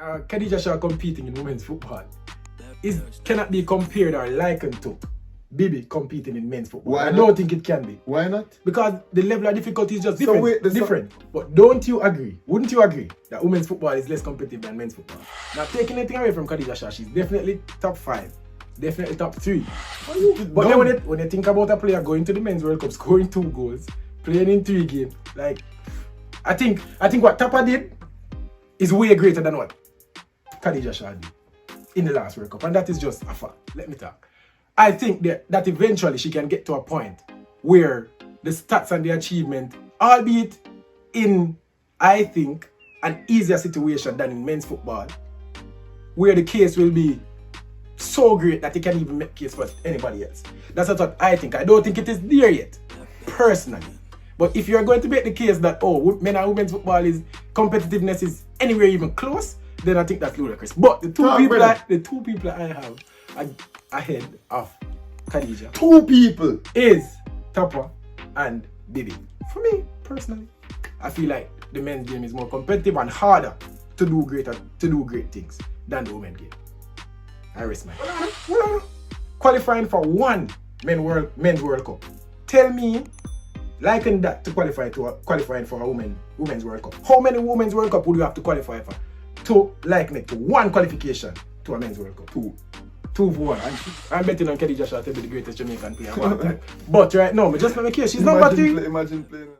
Khadija Shaw competing in women's football cannot be compared or likened to Bibi competing in men's football. I don't think it can be. Why not? Because the level of difficulty is just different. But don't you agree? Wouldn't you agree that women's football is less competitive than men's football? Now, taking anything away from Khadija Shaw, she's definitely top 5. Definitely top 3. But then when you think about a player going to the men's World Cup, scoring 2 goals, playing in 3 games, like I think what Tappa did is way greater than what Khadija Shaw did in the last World Cup, and that is just a fact. Let me talk. I think that eventually she can get to a point where the stats and the achievement, albeit in, I think, an easier situation than in men's football, where the case will be so great that it can even make case for anybody else. That's what I think. I don't think it is there yet, personally. But if you're going to make the case that, men and women's football competitiveness is anywhere even close, then I think that's ludicrous. But the two people I have ahead of Khadija, 2 people, is Tappa and Bibi. For me, personally, I feel like the men's game is more competitive and harder to do great things than the women's game. I rest my qualifying for one men's World Cup. Tell me, liken that to qualifying for a women's World Cup. How many women's World Cup would you have to qualify for to liken it to one qualification to a men's World Cup? 2 for 1. I'm betting on Khadija Shaw to be the greatest Jamaican player of all time. But right now, just for my case, she's number 3. Imagine playing.